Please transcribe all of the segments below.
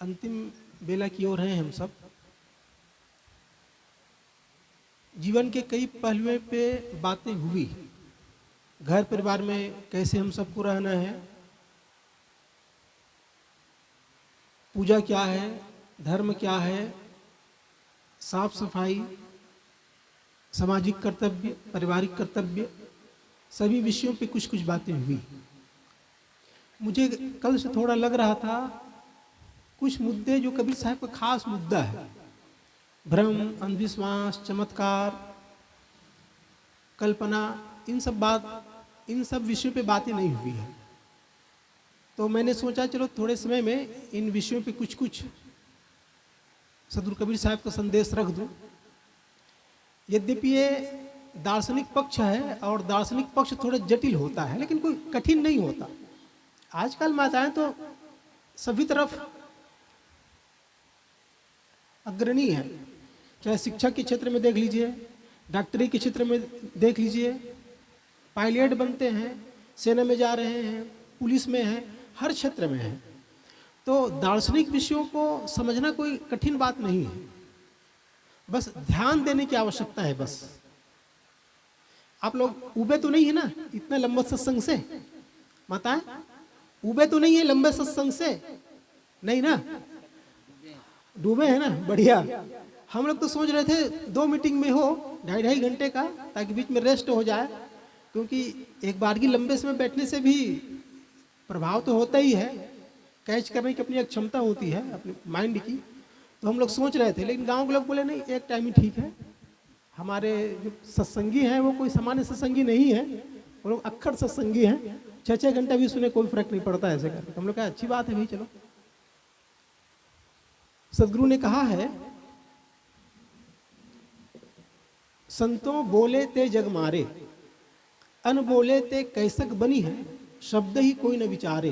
अंतिम बेला की ओर हैं हम सब। जीवन के कई पहलुओं पे बातें हुई। घर परिवार में कैसे हम सबको रहना है, पूजा क्या है, धर्म क्या है, साफ सफाई, सामाजिक कर्तव्य, पारिवारिक कर्तव्य, सभी विषयों पे कुछ कुछ बातें हुई। मुझे कल से थोड़ा लग रहा था कुछ मुद्दे जो कबीर साहब का खास मुद्दा है, भ्रम, अंधविश्वास, चमत्कार, कल्पना, इन सब विषयों पे बातें नहीं हुई है। तो मैंने सोचा चलो थोड़े समय में इन विषयों पे कुछ कुछ सदगुरु कबीर साहब का संदेश रख दूं। यद्यपि ये दार्शनिक पक्ष है और दार्शनिक पक्ष थोड़ा जटिल होता है, लेकिन कोई कठिन नहीं होता। आजकल माताएं तो सभी तरफ अग्रणी है, चाहे शिक्षा के क्षेत्र में देख लीजिए, डॉक्टरी के क्षेत्र में देख लीजिए, पायलट बनते हैं, सेना में जा रहे हैं, पुलिस में हैं, हर क्षेत्र में हैं। तो दार्शनिक विषयों को समझना कोई कठिन बात नहीं है, बस ध्यान देने की आवश्यकता है। बस आप लोग उबे तो नहीं है ना इतना लंबा सत्संग से? माताएं उबे तो नहीं है लंबे सत्संग से? नहीं ना, डूबे हैं ना, बढ़िया। हम लोग तो सोच रहे थे 2 मीटिंग में हो 2.5 घंटे का, ताकि बीच में रेस्ट हो जाए, क्योंकि एक बार की लंबे समय बैठने से भी प्रभाव तो होता ही है, कैच करने की अपनी एक क्षमता होती है अपने माइंड की। तो हम लोग सोच रहे थे, लेकिन गांव के लोग बोले नहीं, एक टाइम ही ठीक है। हमारे जो सत्संगी हैं वो कोई सामान्य सत्संगी नहीं है, वो लोग अक्खर सत्संगी हैं, 6-6 घंटा भी सुने कोई फर्क नहीं पड़ता ऐसे करके। हम लोग कहा अच्छी बात है भाई, चलो। सदगुरु ने कहा है, संतों बोले ते जग मारे, अन बोले ते कैसक बनी है, शब्द ही कोई न विचारे।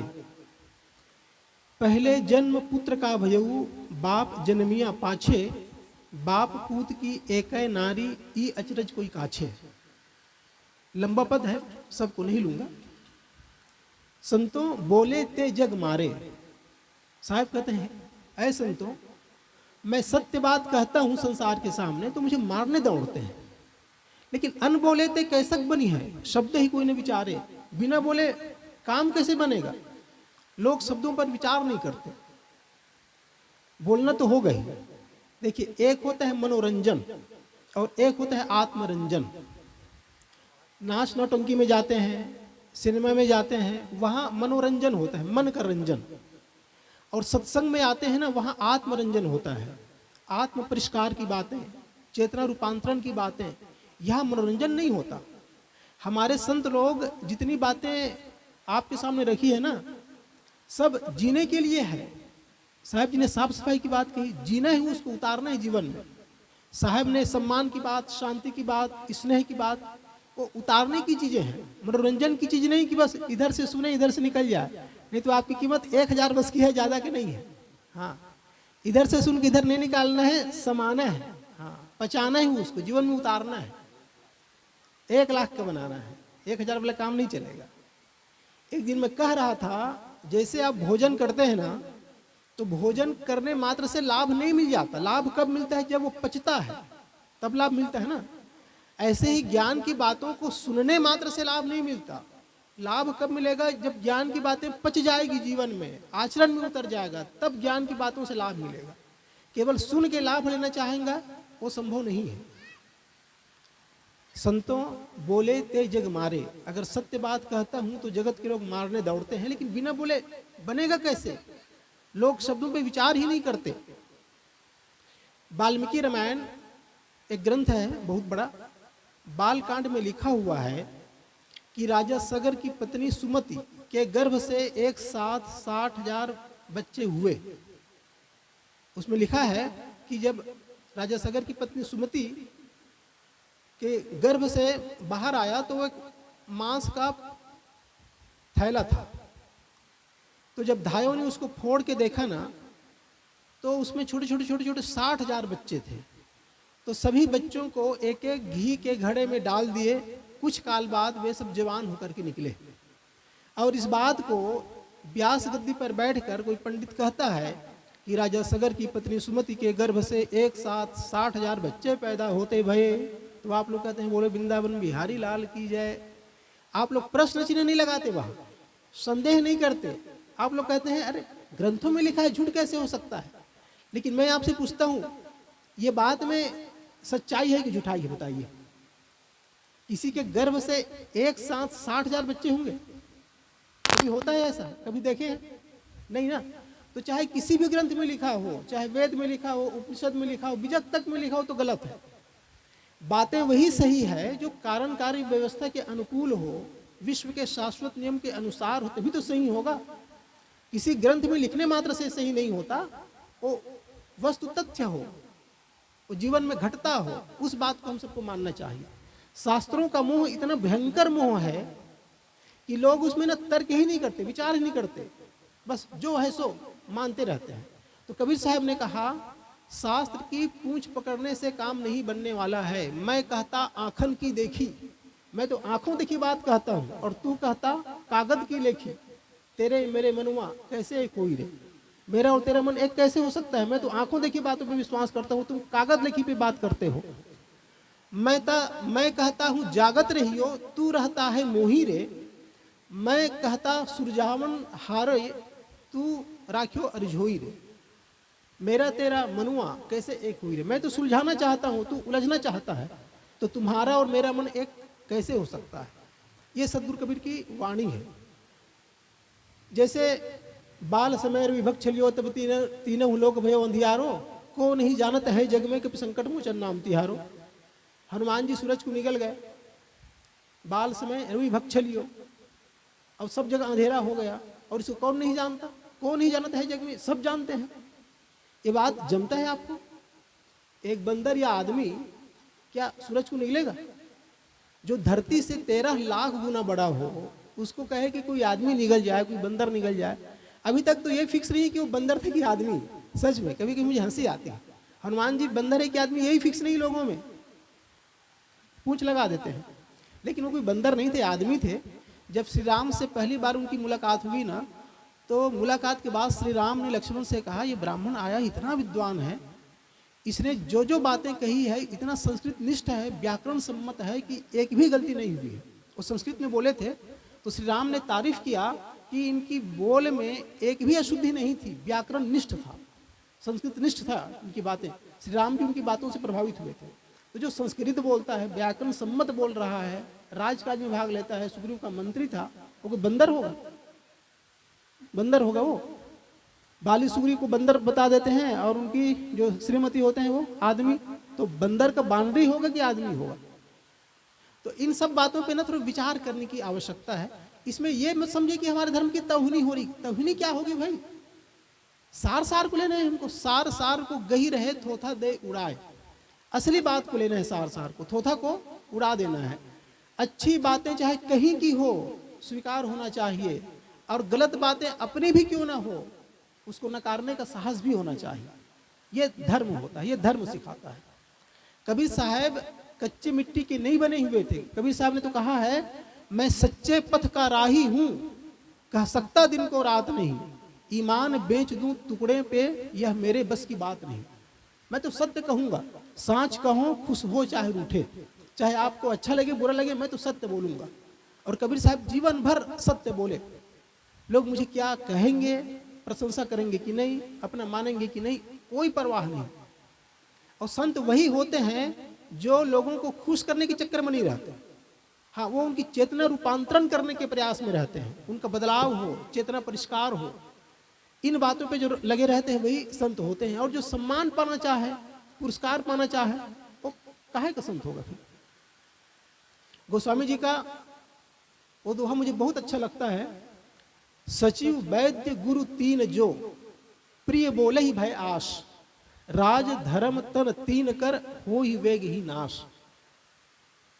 पहले जन्म पुत्र का भयऊ, बाप जन्मिया पाछे, बाप पूत की एक नारी, ई अचरज कोई काछे। लंबा पद है, सबको नहीं लूंगा। संतों बोले ते जग मारे, साहब कहते हैं ऐ संतों, मैं सत्य बात कहता हूं संसार के सामने तो मुझे मारने दौड़ते हैं, लेकिन अन बोले ते कैसक बनी है, शब्द ही कोई न विचारे। बिना बोले काम कैसे बनेगा? लोग शब्दों पर विचार नहीं करते। बोलना तो हो गई। देखिए, एक होता है मनोरंजन और एक होता है आत्मरंजन। नाच नौटंकी में जाते हैं, सिनेमा में जाते हैं, वहां मनोरंजन होता है, मन का रंजन। और सत्संग में आते हैं ना, वहां आत्मरंजन होता है, आत्म परिष्कार की बातें, चेतना रूपांतरण की बातें। यह मनोरंजन नहीं होता। हमारे संत लोग जितनी बातें आपके सामने रखी है ना, सब जीने के लिए है। साहब जी ने साफ सफाई की बात कही, जीना है उसको, उतारना है जीवन में। साहब ने सम्मान की बात, शांति की बात, स्नेह की बात, वो उतारने की चीजें हैं, मनोरंजन की चीज नहीं कि बस इधर से सुने इधर से निकल जाए। नहीं तो आपकी कीमत 1000 बस की है, ज्यादा की नहीं है। हाँ, इधर से सुन के इधर नहीं निकालना है, समाना है, हाँ, पचाना है उसको, जीवन में उतारना है। 1 लाख का बनाना है, 1000 वाला काम नहीं चलेगा। एक दिन मैं कह रहा था, जैसे आप भोजन करते हैं ना, तो भोजन करने मात्र से लाभ नहीं मिल जाता। लाभ कब मिलता है? जब वो पचता है, तब लाभ मिलता है ना। ऐसे ही ज्ञान की बातों को सुनने मात्र से लाभ नहीं मिलता। लाभ कब मिलेगा? जब ज्ञान की बातें पच जाएगी, जीवन में आचरण में उतर जाएगा, तब ज्ञान की बातों से लाभ मिलेगा। केवल सुन के लाभ लेना चाहेंगे वो संभव नहीं है। संतों बोले ते जग मारे, अगर सत्य बात कहता हूं तो जगत के लोग मारने दौड़ते हैं, लेकिन बिना बोले बनेगा कैसे? लोग शब्दों पे विचार ही नहीं करते। वाल्मीकि रामायण एक ग्रंथ है बहुत बड़ा। बालकांड में लिखा हुआ है कि राजा सगर की पत्नी सुमति के गर्भ से एक साथ 60,000 बच्चे हुए। उसमें लिखा है कि जब राजा सगर की पत्नी सुमति के गर्भ से बाहर आया तो वो एक मांस का थैला था। तो जब धायों ने उसको फोड़ के देखा ना, तो उसमें छोटे छोटे 60,000 बच्चे थे। तो सभी बच्चों को एक एक घी के घड़े में डाल दिए। कुछ काल बाद वे सब जवान होकर के निकले। और इस बात को व्यास गद्दी पर बैठकर कोई पंडित कहता है कि राजा सगर की पत्नी सुमति के गर्भ से एक साथ 60,000 बच्चे पैदा होते भये। तो आप लोग कहते हैं बोले वृंदावन बिहारी लाल की जय। आप लोग प्रश्न चिन्ह नहीं लगाते, वहां संदेह नहीं करते। आप लोग कहते हैं अरे ग्रंथों में लिखा है, झूठ कैसे हो सकता है। लेकिन मैं आपसे पूछता हूं, ये बात में सच्चाई है कि झूठाई है, बताइए। किसी के गर्भ से एक साथ 60,000 बच्चे होंगे? कभी होता है ऐसा? कभी देखे हैं? नहीं ना। तो चाहे किसी भी ग्रंथ में लिखा हो, चाहे वेद में लिखा हो, उपनिषद में लिखा हो, विजक तक में लिखा हो, तो गलत है। बातें वही सही है जो कारणकारी व्यवस्था के अनुकूल हो, विश्व के शाश्वत नियम के अनुसार हो, तभी तो सही होगा। किसी ग्रंथ में लिखने मात्र से सही नहीं होता, वो वस्तु तथ्य हो, वो जीवन में घटता हो, उस बात को हम सबको मानना चाहिए। शास्त्रों का मोह इतना भयंकर मोह है कि लोग उसमें ना तर्क ही नहीं करते, विचार ही नहीं करते, बस जो है सो मानते रहते हैं। तो कबीर साहब ने कहा, शास्त्र की पूंछ पकड़ने से काम नहीं बनने वाला है। मैं कहता आंखन की देखी, मैं तो आंखों देखी बात कहता हूं, और तू कहता कागज की लेखी। तेरे मेरे मनुआ कैसे एक हुई रे, मेरा और तेरा मन एक कैसे हो सकता है। मैं तो आंखों देखी बातों पे विश्वास करता हूं, तुम कागज लेखी पे बात करते हो। मैं कहता हूं जागत रहियो, तू रहता है मोही रे। मैं कहता सुरजावन हारे, तू राखियो अरझोई रे। मेरा तेरा मनुआ कैसे एक हुई रे। मैं तो सुलझाना चाहता हूं, तू उलझना चाहता है, तो तुम्हारा और मेरा मन एक कैसे हो सकता है। ये सदगुरु कबीर की वाणी है। जैसे बाल समय विभक्त छलियो तब तीनों लोक भयो अंधियारो, को नहीं जानत है जग में कि संकट मोचन नाम तिहारो। हनुमान जी सूरज को निकल गए, बाल समय विभक्त छलियो, अब सब जगह अंधेरा हो गया, और इसको कौन नहीं जानता, कौन नहीं जानता है जग में, सब जानते हैं। ये बात जमता है आपको? एक बंदर या आदमी क्या सूरज को निकलेगा? जो धरती से 13 लाख गुना बड़ा हो, उसको कहे कि कोई आदमी निकल जाए, कोई बंदर निकल जाए, अभी तक तो ये फिक्स नहीं है कि वो बंदर थे कि आदमी। सच में कभी कभी मुझे हंसी आती है, हनुमान जी बंदर है कि आदमी, यही फिक्स नहीं लोगों में, पूछ लगा देते हैं। लेकिन वो कोई बंदर नहीं थे, आदमी थे। जब श्री राम से पहली बार उनकी मुलाकात हुई ना, तो मुलाकात के बाद श्री राम ने लक्ष्मण से कहा, ये ब्राह्मण आया इतना विद्वान है, इसने जो जो बातें कही है इतना संस्कृत निष्ठ है, व्याकरण सम्मत है कि एक भी गलती नहीं हुई है। वो संस्कृत में बोले थे, तो श्री राम ने तारीफ किया कि इनकी बोल में एक भी अशुद्धि नहीं थी, व्याकरण निष्ठ था, संस्कृत निष्ठ था इनकी बातें। श्री राम भी उनकी बातों से प्रभावित हुए थे। तो जो संस्कृत बोलता है, व्याकरण सम्मत बोल रहा है, राजकाज में भाग लेता है, सुग्रीव का मंत्री था, वो कोई बंदर होगा? बंदर होगा वो? बाली सुग्रीव को बंदर बता देते हैं, और उनकी जो श्रीमती होते हैं वो आदमी, तो बंदर का बानरी होगा कि आदमी होगा? तो इन सब बातों पे ना थोड़ा विचार करने की आवश्यकता है। इसमें ये मत समझे कि हमारे धर्म की तौहीनी हो रही। तौहीनी क्या होगी भाई? सार सार को लेना है हमको, सार सार को गही रहे थोथा दे उड़ाए। असली बात को लेना है, सार सार को, थोथा को उड़ा देना है। अच्छी बातें चाहे कहीं की हो स्वीकार होना चाहिए, और गलत बातें अपनी भी क्यों ना हो उसको नकारने का साहस भी होना चाहिए। ये धर्म होता है, ये धर्म सिखाता है। कबीर साहब कच्चे मिट्टी के नहीं बने हुए थे। कबीर साहब ने तो कहा है, मैं सच्चे पथ का राही हूं, कह सकता दिन को रात नहीं, ईमान बेच दूं टुकड़े पे, यह मेरे बस की बात नहीं। मैं तो सत्य कहूंगा, सांच कहूं खुश हो चाहे रूठे, चाहे आपको अच्छा लगे बुरा लगे, मैं तो सत्य बोलूंगा। और कबीर साहब जीवन भर सत्य बोले। लोग मुझे क्या कहेंगे, प्रशंसा करेंगे कि नहीं, अपना मानेंगे कि नहीं, कोई परवाह नहीं। और संत वही होते हैं जो लोगों को खुश करने के चक्कर में नहीं रहते। हाँ, वो उनकी चेतना रूपांतरण करने के प्रयास में रहते हैं, उनका बदलाव हो, चेतना परिष्कार हो, इन बातों पे जो लगे रहते हैं वही संत होते हैं। और जो सम्मान पाना चाहे, पुरस्कार पाना चाहे, वो काहे का संत होगा फिर? गोस्वामी जी का वो दोहा मुझे बहुत अच्छा लगता है, सचिव वैद्य गुरु तीन जो, प्रिय बोले ही भय आश, राज धर्म तन तीन कर हो ही वेग ही नाश।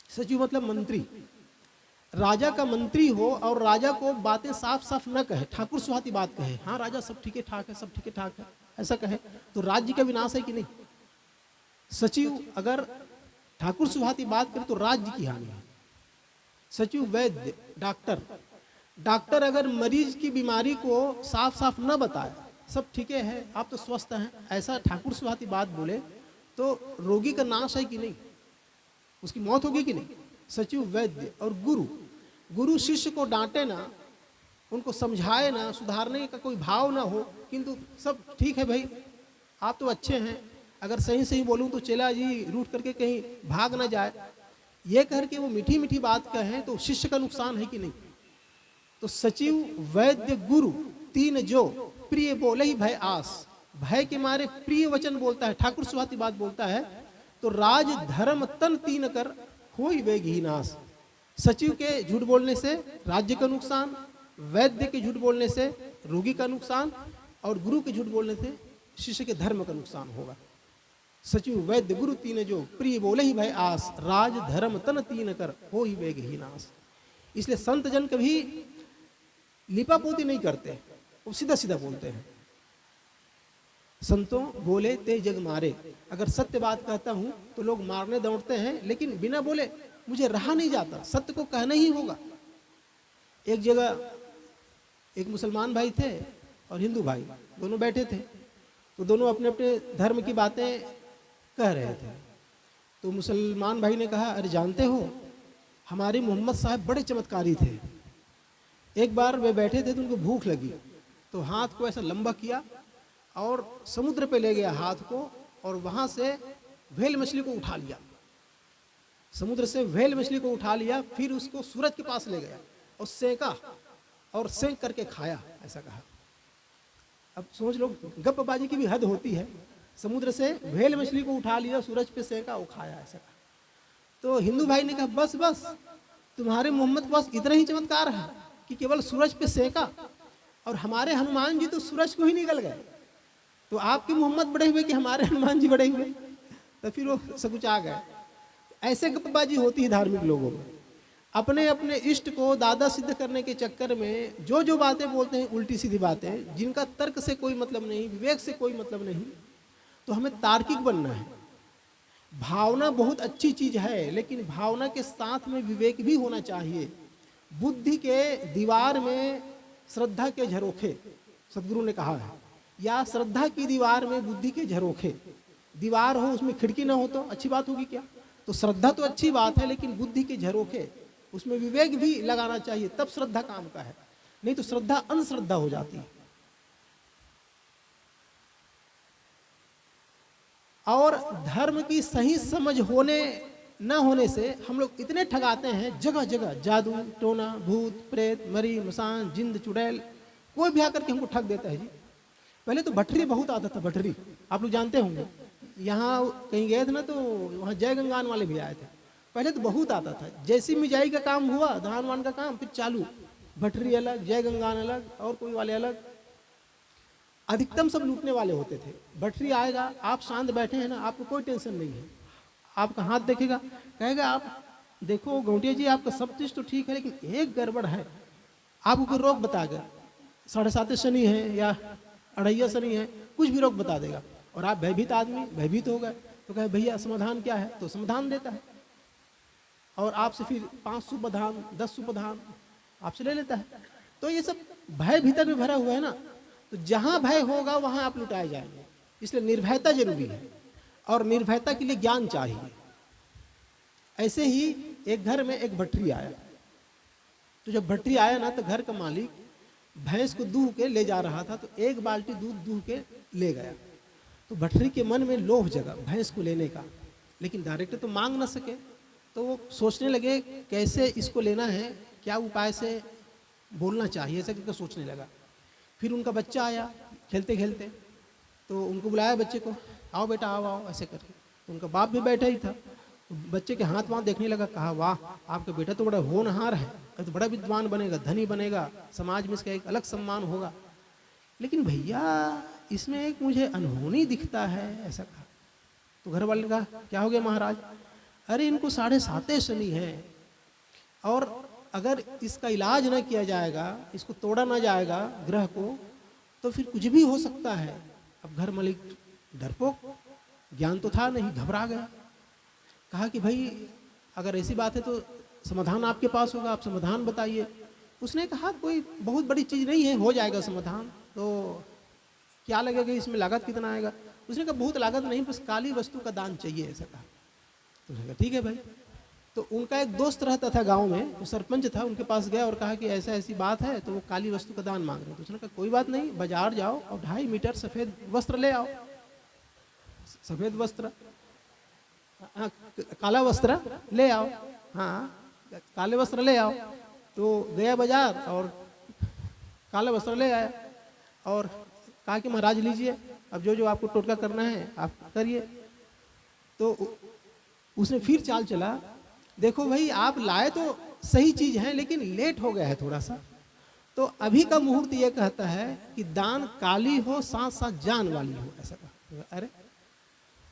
सचिव मतलब मंत्री। राजा का मंत्री हो और राजा को बातें साफ साफ न कहे, ठाकुर सुहाती बात कहे, हाँ राजा सब ठीक है ठाक है, सब ठीक है ठाक है, ऐसा कहे तो राज्य का विनाश है कि नहीं? सचिव अगर ठाकुर सुहाती बात करे तो राज्य की हानि है। सचिव वैद्य डॉक्टर, डॉक्टर अगर मरीज की बीमारी को साफ साफ न बताए, सब ठीक है, आप तो स्वस्थ हैं, ऐसा ठाकुर सुहाती बात बोले तो रोगी का नाश है कि नहीं, उसकी मौत होगी कि नहीं। सचिव, वैद्य और गुरु, गुरु शिष्य को डांटे ना, उनको समझाए ना, सुधारने का कोई भाव ना हो, किंतु सब ठीक है भाई, आप तो अच्छे हैं, अगर सही सही बोलूं तो चेला जी रूठ करके कहीं भाग ना जाए, ये करके वो मीठी मीठी बात कहें तो शिष्य का नुकसान है कि नहीं। तो सचिव, वैद्य, गुरु तीन जो प्रिय बोले ही भय आस, भय के मारे प्रिय वचन बोलता है, ठाकुर सुहाती बात बोलता है, तो राज धर्म तन तीन कर होई वेग ही नाश। सचिव के झूठ बोलने से राज्य का नुकसान, वैद्य के झूठ बोलने से रोगी का नुकसान, और गुरु के झूठ बोलने से शिष्य के धर्म का नुकसान होगा। सचिव, वैद्य, गुरु तीन जो प्रिय बोले ही भय आस, राज धर्म तन तीन कर हो ही वेग ही नाश। इसलिए संत जन कभी लिपापोती नहीं करते, वो सीधा सीधा बोलते हैं। संतों बोले ते जग मारे, अगर सत्य बात कहता हूं तो लोग मारने दौड़ते हैं, लेकिन बिना बोले मुझे रहा नहीं जाता, सत्य को कहना ही होगा। एक जगह एक मुसलमान भाई थे और हिंदू भाई, दोनों बैठे थे, तो दोनों अपने अपने धर्म की बातें कह रहे थे। तो मुसलमान भाई ने कहा, अरे जानते हो हमारे मोहम्मद साहब बड़े चमत्कारी थे, एक बार वे बैठे थे तो उनको भूख लगी, तो हाथ को ऐसा लंबा किया और समुद्र पे ले गया हाथ को, और वहां से व्हेल मछली को उठा लिया, समुद्र से व्हेल मछली को उठा लिया, फिर उसको सूरज के पास ले गया और सेंका और सेंक करके खाया, ऐसा कहा। अब सोच लो, गप्पबाजी की भी हद होती है, समुद्र से व्हेल मछली को उठा लिया, सूरज पे सेंका, वो खाया, ऐसा कहा। तो हिंदू भाई ने कहा, बस बस तुम्हारे मोहम्मद के पास इतना ही चमत्कार है कि केवल सूरज पे सेंका, और हमारे हनुमान जी तो सूरज को ही निकल गए, तो आपके मोहम्मद बड़े हुए कि हमारे हनुमान जी बड़े हुए। तो फिर वो सकुचा गए। ऐसे गप्पबाजी होती है धार्मिक लोगों में, अपने अपने इष्ट को दादा सिद्ध करने के चक्कर में जो जो बातें बोलते हैं, उल्टी सीधी बातें, जिनका तर्क से कोई मतलब नहीं, विवेक से कोई मतलब नहीं। तो हमें तार्किक बनना है। भावना बहुत अच्छी चीज है, लेकिन भावना के साथ में विवेक भी होना चाहिए। बुद्धि के दीवार में श्रद्धा के झरोखे, सदगुरु ने कहा है, या श्रद्धा की दीवार में बुद्धि के झरोखे। दीवार हो उसमें खिड़की ना हो तो अच्छी बात होगी क्या? तो श्रद्धा तो अच्छी बात है, लेकिन बुद्धि के झरोखे, उसमें विवेक भी लगाना चाहिए, तब श्रद्धा काम का है, नहीं तो श्रद्धा अंधश्रद्धा हो जाती है। और धर्म की सही समझ होने न होने से हम लोग इतने ठगाते हैं, जगह जगह जादू टोना, भूत प्रेत, मरी मसान, जिंद चुड़ैल, कोई भी आकर के हमको ठग देता है जी। पहले तो भटरी बहुत आता था, भटरी आप लोग जानते होंगे, यहाँ कहीं गए थे ना तो वहाँ जय गंगान वाले भी आए थे, पहले तो बहुत आता था। जैसी मिजाई का काम हुआ, धान वान का काम, फिर चालू भटरी अलग, जय गंगान अलग, और कोई वाले अलग, अधिकतम सब लूटने वाले होते थे। भटरी आएगा, आप शांत बैठे हैं ना, आपको कोई टेंशन नहीं है, आपका हाथ देखेगा, कहेगा आप देखो गौटिया जी आपका सब चीज तो ठीक है, लेकिन एक गड़बड़ है, आपको कोई रोग बताएगा, 7.5 शनि है या 2.5 शनि है, कुछ भी रोग बता देगा, और आप भयभीत आदमी, भयभीत हो गए, तो कहे भैया समाधान क्या है, तो समाधान देता है, और आपसे फिर 5 सुपधान 10 सुपधान आपसे ले लेता है। तो ये सब भय भीतर में भरा हुआ है ना, तो जहां भय होगा वहां आप लुटाए जाएंगे। इसलिए निर्भयता जरूरी है, और निर्भयता के लिए ज्ञान चाहिए। ऐसे ही एक घर में एक भटरी आया, तो जब भटरी आया ना, तो घर का मालिक भैंस को दूह के ले जा रहा था, तो एक बाल्टी दूध दूह के ले गया। तो भटरी के मन में लोभ जगा भैंस को लेने का, लेकिन डायरेक्ट तो मांग ना सके, तो वो सोचने लगे कैसे इसको लेना है, क्या उपाय से बोलना चाहिए, ऐसा करके सोचने लगा। फिर उनका बच्चा आया खेलते खेलते, तो उनको बुलाया बच्चे को, आओ बेटा आओ आओ, ऐसे करके। तो उनका बाप भी बैठा ही था, तो बच्चे के हाथ वहाँ देखने लगा, कहा वाह आपका बेटा तो बड़ा होनहार है, तो बड़ा विद्वान बनेगा, धनी बनेगा, समाज में इसका एक अलग सम्मान होगा, लेकिन भैया इसमें एक मुझे अनहोनी दिखता है, ऐसा कहा। तो घर वाले ने कहा क्या हो गया महाराज? अरे इनको 7.5 शनि है, और अगर इसका इलाज ना किया जाएगा, इसको तोड़ा ना जाएगा ग्रह को, तो फिर कुछ भी हो सकता है। अब घर मालिक डरपोक, ज्ञान तो था नहीं, घबरा गया, कहा कि भाई अगर ऐसी बात है तो समाधान आपके पास होगा, आप समाधान बताइए। उसने कहा कोई बहुत बड़ी चीज नहीं है, हो जाएगा समाधान। तो क्या लगेगा इसमें, लागत कितना आएगा? उसने कहा बहुत लागत नहीं, बस काली वस्तु का दान चाहिए, ऐसा कहा। तो उसने कहा ठीक है भाई। तो उनका एक दोस्त रहता था गांव में, वो सरपंच था, उनके पास गया और कहा कि ऐसा ऐसी बात है, तो वो काली वस्तु का दान मांग रहे हैं। तो उसने कहा कोई बात नहीं, बाजार जाओ और 2.5 मीटर सफ़ेद वस्त्र ले आओ। सफ़ेद वस्त्र, हाँ, काला वस्त्र ले आओ, हाँ काले वस्त्र ले आओ। तो गया बाजार और काला वस्त्र ले आया और कहा कि महाराज लीजिए, अब जो जो आपको टोटका करना है आप करिए। तो उसने फिर चाल चला, देखो भाई आप लाए तो सही चीज है, लेकिन लेट हो गया है थोड़ा सा। तो अभी का मुहूर्त ये कहता है कि दान काली हो साथ साथ जान वाली हो, ऐसा कहा। अरे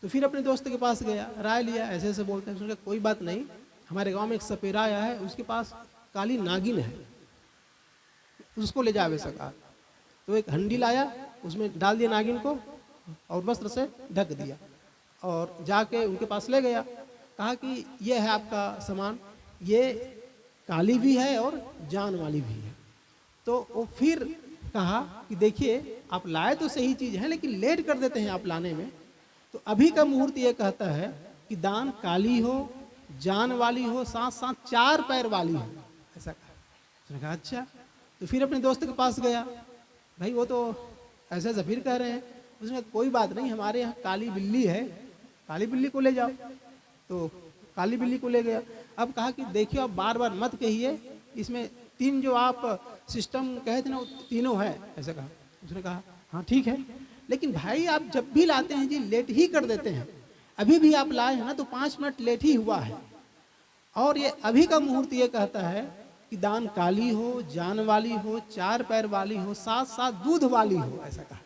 तो फिर अपने दोस्त के पास गया, राय लिया, ऐसे ऐसे बोलते हैं। उसने कहा कोई बात नहीं, हमारे गांव में एक सपेरा आया है, उसके पास काली नागिन है, उसको ले जावे सका। तो एक हंडी लाया, उसमें डाल दिया नागिन को और वस्त्र से ढक दिया और जाके उनके पास ले गया। कहा कि ये है आपका सामान, ये काली भी है और जान वाली भी है। तो वो फिर कहा कि देखिए आप लाए तो सही चीज़ है, लेकिन लेट कर देते हैं आप लाने में। तो अभी का मुहूर्त ये कहता है कि दान काली हो, जान वाली हो, साथ साथ 4 पैर वाली हो, ऐसा कहा। उसने कहा अच्छा। तो फिर अपने दोस्त के पास गया, भाई वो तो ऐसा जफीर कह रहे हैं। उसने कहा कोई बात नहीं, हमारे यहाँ काली बिल्ली है, काली बिल्ली को ले जाओ। तो काली बिल्ली को ले गया। अब कहा कि देखिए आप बार बार मत कहिए, इसमें 3 जो आप सिस्टम कहे थे ना, वो तीनों है, ऐसा कहा। उसने कहा हाँ ठीक है, लेकिन भाई आप जब भी लाते हैं जी लेट ही कर देते हैं। अभी भी आप लाए हैं ना तो 5 मिनट लेट ही हुआ है। और ये अभी का मुहूर्त ये कहता है कि दान काली हो, जान वाली हो, 4 पैर वाली हो, साथ साथ दूध वाली हो, ऐसा कहा।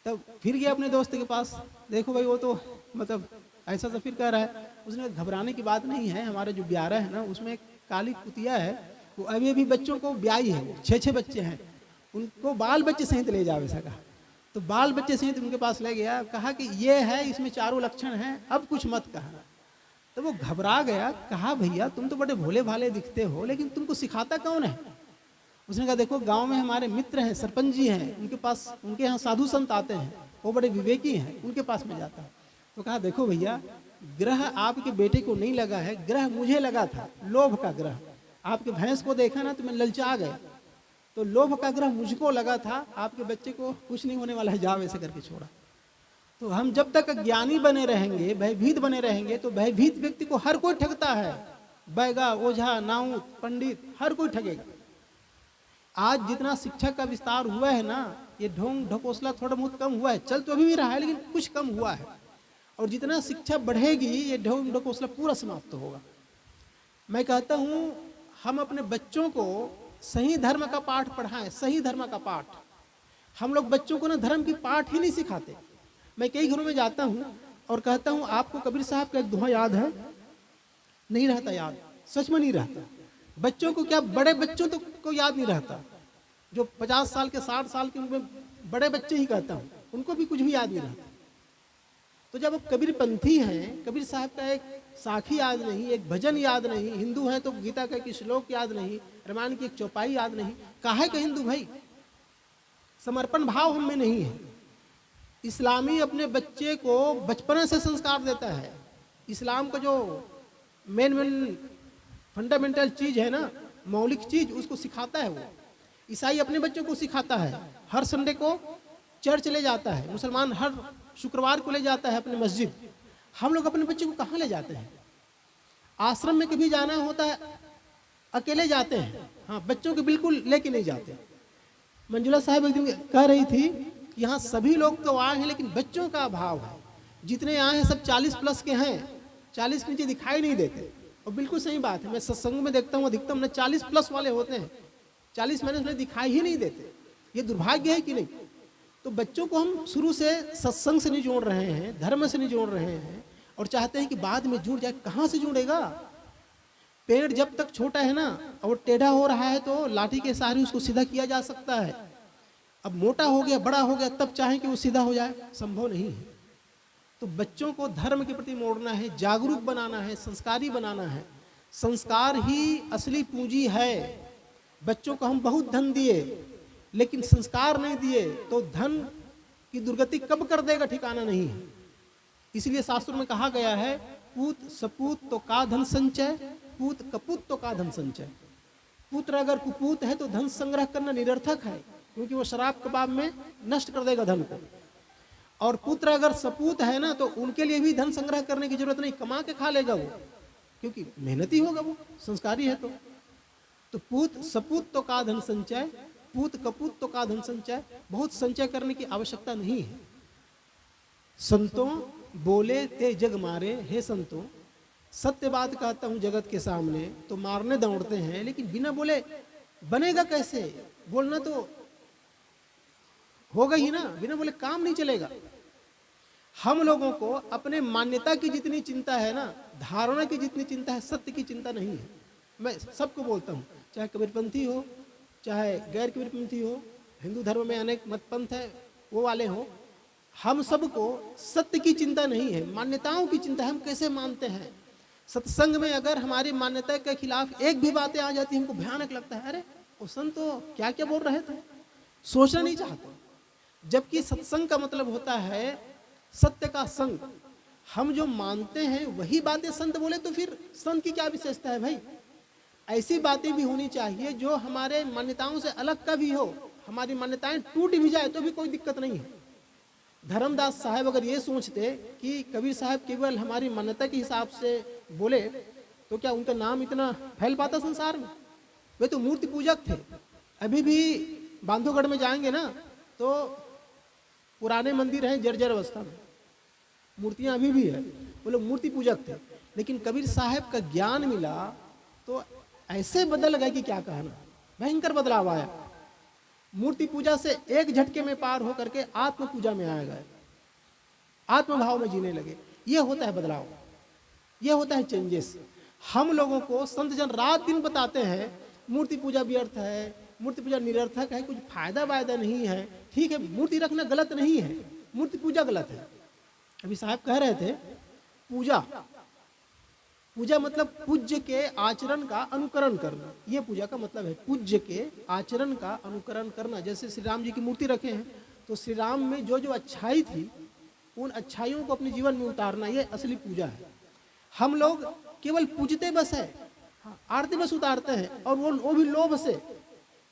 तब फिर गया अपने दोस्त के पास, देखो भाई वो तो मतलब ऐसा तो फिर कह रहा है। उसने घबराने की बात नहीं है, हमारे जो ब्यारा है ना उसमें एक काली कुतिया है, वो अभी अभी बच्चों को ब्याई है, वो 6-6 बच्चे हैं, उनको बाल बच्चे सहित ले जाओ, ऐसा कहा। तो बाल बच्चे सहित उनके पास ले गया, कहा कि ये है, इसमें 4 लक्षण हैं, अब कुछ मत कहना। तो वो घबरा गया, कहा भैया तुम तो बड़े भोले भाले दिखते हो, लेकिन तुमको सिखाता कौन है? उसने कहा देखो गांव में हमारे मित्र हैं, सरपंच जी हैं, उनके पास, उनके यहाँ साधु संत आते हैं, वो बड़े विवेकी हैं, उनके पास में जाता हूँ। तो कहा देखो भैया, ग्रह आपके बेटे को नहीं लगा है, ग्रह मुझे लगा था, लोभ का ग्रह। आपके भैंस को देखा ना तो मैं ललचा गया, तो लोभ का ग्रह मुझको लगा था, आपके बच्चे को कुछ नहीं होने वाला है, जाओ, ऐसे करके छोड़ा। तो हम जब तक ज्ञानी बने रहेंगे, भयभीत बने रहेंगे, तो भयभीत व्यक्ति को हर कोई ठगता है, बैगा, ओझा, नाऊ, पंडित, हर कोई ठगेगा। आज जितना शिक्षा का विस्तार हुआ है ना, ये ढोंग ढकोसला थोड़ा बहुत कम हुआ है, चल तो अभी भी रहा है लेकिन कुछ कम हुआ है। और जितना शिक्षा बढ़ेगी ये ढोंग ढकोसला पूरा समाप्त होगा। मैं कहता हूँ हम अपने बच्चों को सही धर्म का पाठ पढ़ाएं, सही धर्म का पाठ। हम लोग बच्चों को ना धर्म की पाठ ही नहीं सिखाते। मैं कई घरों में जाता हूँ और कहता हूँ आपको कबीर साहब का एक दोहा याद है? नहीं रहता याद, सच में नहीं रहता। बच्चों को क्या, बड़े बच्चों तो को याद नहीं रहता, जो 50 साल के 60 साल के उनमें बड़े बच्चे ही कहता हूँ, उनको भी कुछ भी याद नहीं रहता। तो जब आप कबीर पंथी हैं, कबीर साहब का एक साखी याद नहीं, एक भजन याद नहीं, हिंदू हैं तो गीता का एक श्लोक याद नहीं, रामायण की एक चौपाई याद नहीं, काहे का हिंदू भाई? समर्पण भाव हम में नहीं है। इस्लामी अपने बच्चे को बचपन से संस्कार देता है। इस्लाम का जो मेन फंडामेंटल चीज है ना, मौलिक चीज, उसको सिखाता है वो। ईसाई अपने बच्चों को सिखाता है, हर संडे को चर्च ले जाता है, मुसलमान हर शुक्रवार को ले जाता है अपने मस्जिद। हम लोग अपने बच्चे को कहाँ ले जाते हैं? आश्रम में कभी जाना होता है अकेले जाते हैं, हाँ, बच्चों को बिल्कुल लेके नहीं जाते। मंजुला साहब एक दिन कह रही थी कि यहाँ सभी लोग तो आए हैं लेकिन बच्चों का अभाव है। जितने आए हैं सब 40 प्लस के हैं, 40 के नीचे दिखाई नहीं देते। और बिल्कुल सही बात है, मैं सत्संग में देखता हूँ अधिकतम ना 40 प्लस वाले होते हैं, 40 माइनस में दिखाई ही नहीं देते। ये दुर्भाग्य है कि नहीं? तो बच्चों को हम शुरू से सत्संग से नहीं जोड़ रहे हैं, धर्म से नहीं जोड़ रहे हैं, और चाहते हैं कि बाद में जुड़ जाए। कहाँ से जुड़ेगा? पेड़ जब तक छोटा है ना और टेढ़ा हो रहा है तो लाठी के सहारे उसको सीधा किया जा सकता है। अब मोटा हो गया, बड़ा हो गया, तब चाहें कि वो सीधा हो जाए, संभव नहीं है। तो बच्चों को धर्म के प्रति मोड़ना है, जागरूक बनाना है, संस्कारी बनाना है। संस्कार ही असली पूंजी है। बच्चों को हम बहुत धन दिए, लेकिन संस्कार नहीं दिए तो धन की दुर्गति कब कर देगा ठिकाना नहीं है। इसलिए शास्त्रों में कहा गया है, पूत सपूत तो का धन संचय, पूत कपूत तो का धन संचय। पुत्र अगर कुपूत है तो धन संग्रह करना निरर्थक है, क्योंकि वो शराब कबाब में नष्ट कर देगा धन को। और पुत्र अगर सपूत है ना, तो उनके लिए भी धन संग्रह करने की जरूरत नहीं, कमा के खा लेगा वो, क्योंकि मेहनती होगा वो, संस्कारी है। तो पूत सपूत तो का धन संचय, पूत कपूत तो का धन संचय। बहुत संचय करने की आवश्यकता नहीं है। संतों बोले ते जग मारे, हे संतों सत्य बात कहता हूं जगत के सामने, तो मारने दौड़ते हैं, लेकिन बिना बोले बनेगा कैसे? बोलना तो होगा ही ना, बिना बोले काम नहीं चलेगा। हम लोगों को अपने मान्यता की जितनी चिंता है ना, धारणा की जितनी चिंता है, सत्य की चिंता नहीं है। मैं सबको बोलता हूँ, चाहे कबीरपंथी हो, चाहे गैर कबीरपंथी हो, हिंदू धर्म में अनेक मत पंथ है, वो वाले हो, हम सबको सत्य की चिंता नहीं है, मान्यताओं की चिंता है। हम कैसे मानते हैं? सत्संग में अगर हमारी मान्यता के खिलाफ एक भी बातें आ जाती है, हमको भयानक लगता है, अरे वो संत तो क्या क्या बोल रहे थे, सोचना नहीं चाहते। जबकि सत्संग का मतलब होता है सत्य का संग। हम जो मानते हैं वही बातें संत बोले, तो फिर संत की क्या विशेषता है भाई? ऐसी बातें भी होनी चाहिए जो हमारे मान्यताओं से अलग का भी हो। हमारी मान्यताएं टूट भी जाए तो भी कोई दिक्कत नहीं है। धर्मदास साहब अगर ये सोचते कि कबीर साहब केवल हमारी मान्यता के हिसाब से बोले, तो क्या उनका नाम इतना फैल पाता संसार में? वे तो मूर्ति पूजक थे। अभी भी बांधवगढ़ में जाएंगे ना, तो पुराने मंदिर हैं जर्जर अवस्था में, मूर्तियां अभी भी है। वो लोग मूर्ति पूजक थे, लेकिन कबीर साहब का ज्ञान मिला तो ऐसे बदल गए कि क्या कहना, भयंकर बदलाव आया। मूर्ति पूजा से एक झटके में पार होकर के आत्म पूजा में आ गए, आत्म भाव में जीने लगे। ये होता है बदलाव, ये होता है चेंजेस। हम लोगों को संत जन रात दिन बताते हैं मूर्ति पूजा व्यर्थ है, मूर्ति पूजा निरर्थक है, कुछ फायदा वायदा नहीं है। ठीक है, मूर्ति रखना गलत नहीं है, मूर्ति पूजा गलत है। अभी साहब कह रहे थे पूजा, पूजा मतलब पूज्य के आचरण का अनुकरण करना, ये पूजा का मतलब है। पूज्य के आचरण का अनुकरण करना। जैसे श्री राम जी की मूर्ति रखे हैं, तो श्री राम में जो जो अच्छाई थी, उन अच्छाइयों को अपने जीवन में उतारना, ये असली पूजा है। हम लोग केवल पूजते बस है, आरती बस उतारते हैं, और वो भी लोभ से।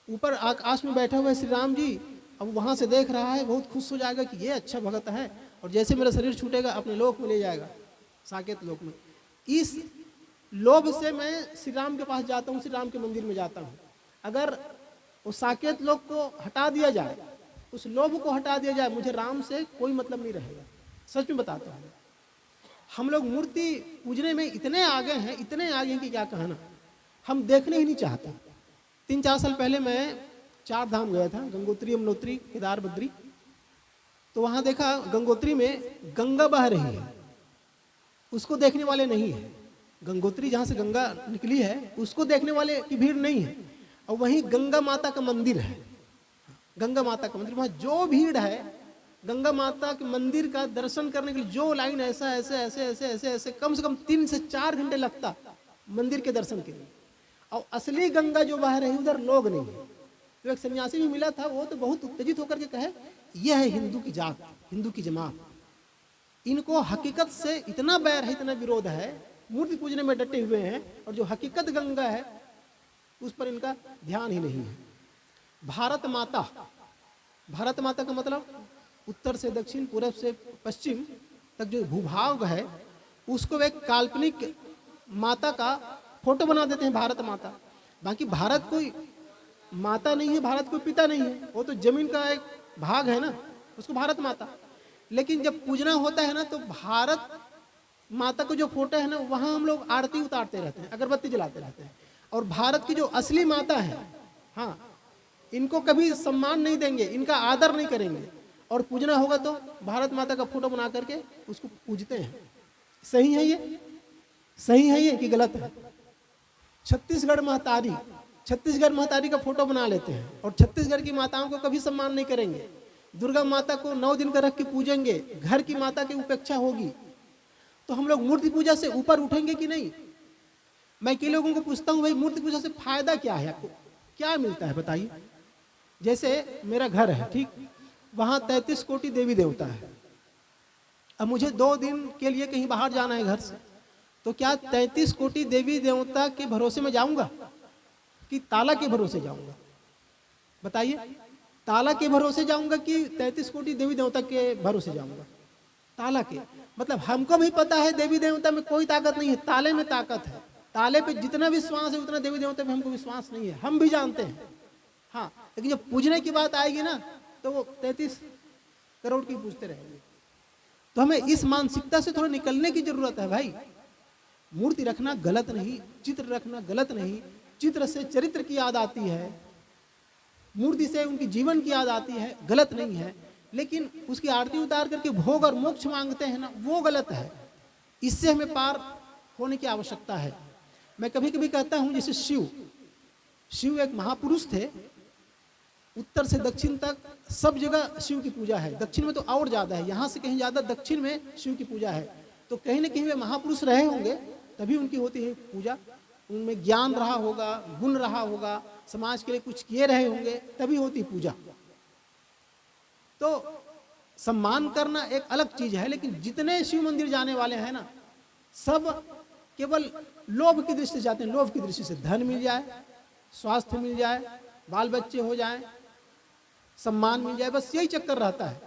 ऊपर आकाश में बैठे हुए श्री राम जी, अब वहां से देख रहा है, बहुत खुश हो जाएगा कि ये अच्छा भगत है, और जैसे मेरा शरीर छूटेगा अपने लोक में ले जाएगा, साकेत लोक में। इस लोभ से मैं श्री राम के पास जाता हूँ, श्री राम के मंदिर में जाता हूँ। अगर उस साकेत लोक को हटा दिया जाए, उस लोभ को हटा दिया जाए, मुझे राम से कोई मतलब नहीं रहेगा। सच में बताता हूँ, हम लोग मूर्ति पूजने में इतने आगे हैं, इतने आगे हैं कि क्या कहना। हम देखने ही नहीं चाहते। 3-4 साल पहले मैं 4 धाम गया था, गंगोत्री, यमुनोत्री, केदार, बद्री। तो वहां देखा गंगोत्री में गंगा बह रही है, उसको देखने वाले नहीं है। गंगोत्री जहाँ से गंगा निकली है, उसको देखने वाले की भीड़ नहीं है। और वहीं गंगा माता का मंदिर है, गंगा माता का मंदिर, वहाँ जो भीड़ है, गंगा माता के मंदिर का दर्शन करने के लिए जो लाइन ऐसा ऐसे ऐसे ऐसे ऐसे ऐसे कम से कम 3 से 4 घंटे लगता मंदिर के दर्शन के लिए। और असली गंगा जो बह रही उधर लोग नहीं है। तो एक सन्यासी भी मिला था, वो तो बहुत उत्तेजित होकर के कहे, यह है हिंदू की जात, हिंदू की जमात। इनको हकीकत से इतना बैर है, इतना विरोध है, मूर्ति पूजने में डटे हुए हैं, और जो हकीकत गंगा है उस पर इनका ध्यान ही नहीं है। भारत माता, भारत माता का मतलब उत्तर से दक्षिण, पूरब से पश्चिम तक जो भूभाग है, उसको एक काल्पनिक माता का फोटो बना देते हैं, भारत माता। बाकी भारत कोई माता नहीं है, भारत कोई पिता नहीं है, वो तो जमीन का एक भाग है ना, उसको भारत माता। लेकिन जब पूजना होता है ना, तो भारत माता को जो फोटो है ना, वहां हम लोग आरती उतारते रहते हैं, अगरबत्ती जलाते रहते हैं। और भारत की जो असली माता है, हाँ, इनको कभी सम्मान नहीं देंगे, इनका आदर नहीं करेंगे। और पूजना होगा तो भारत माता का फोटो बना करके उसको पूजते हैं। सही है ये? सही है ये कि गलत है? छत्तीसगढ़ महतारी, छत्तीसगढ़ महतारी का फोटो बना लेते हैं, और छत्तीसगढ़ की माताओं को कभी सम्मान नहीं करेंगे। दुर्गा माता को 9 दिन का रख के पूजेंगे, घर की माता की उपेक्षा होगी। तो हम लोग मूर्ति पूजा से ऊपर उठेंगे कि नहीं? मैं कई लोगों को पूछता हूँ, भाई मूर्ति पूजा से फायदा क्या है आपको, क्या मिलता है बताइए? जैसे मेरा घर है, ठीक, वहाँ 33 कोटि देवी देवता है। अब मुझे 2 दिन के लिए कहीं बाहर जाना है घर से, तो क्या 33 कोटि देवी देवता के भरोसे में जाऊंगा कि ताला के भरोसे जाऊंगा? बताइए, ताला के भरोसे जाऊंगा कि 33 कोटि देवी देवता के भरोसे जाऊंगा? ताला के। मतलब हमको भी पता है देवी देवता में कोई ताकत नहीं है, ताले में ताकत है। ताले पे जितना विश्वास है उतना देवी देवता पे हमको विश्वास नहीं है, हम भी जानते हैं। हाँ, लेकिन जब पूजने की बात आएगी ना, तो वो 33 करोड़ की पूजते रहेंगे। तो हमें इस मानसिकता से थोड़ा निकलने की जरूरत है भाई। मूर्ति रखना गलत नहीं, चित्र रखना गलत नहीं, चित्र से चरित्र की याद आती है, मूर्ति से उनकी जीवन की याद आती है, गलत नहीं है। लेकिन उसकी आरती उतार करके भोग और मोक्ष मांगते हैं ना, वो गलत है। इससे हमें पार होने की आवश्यकता है। मैं कभी कभी कहता हूं, जैसे शिव एक महापुरुष थे, उत्तर से दक्षिण तक सब जगह शिव की पूजा है। दक्षिण में तो और ज्यादा है, यहाँ से कहीं ज्यादा दक्षिण में शिव की पूजा है। तो कहीं ना कहीं वे महापुरुष रहे होंगे, तभी उनकी होती है पूजा। उनमें ज्ञान रहा होगा, गुण रहा होगा, समाज के लिए कुछ किए रहे होंगे, तभी होती पूजा। तो सम्मान करना एक अलग चीज है, लेकिन जितने शिव मंदिर जाने वाले हैं ना, सब केवल लोभ की दृष्टि से जाते हैं। लोभ की दृष्टि से धन मिल जाए, स्वास्थ्य मिल जाए, बाल बच्चे हो जाए, सम्मान मिल जाए, बस यही चक्कर रहता है।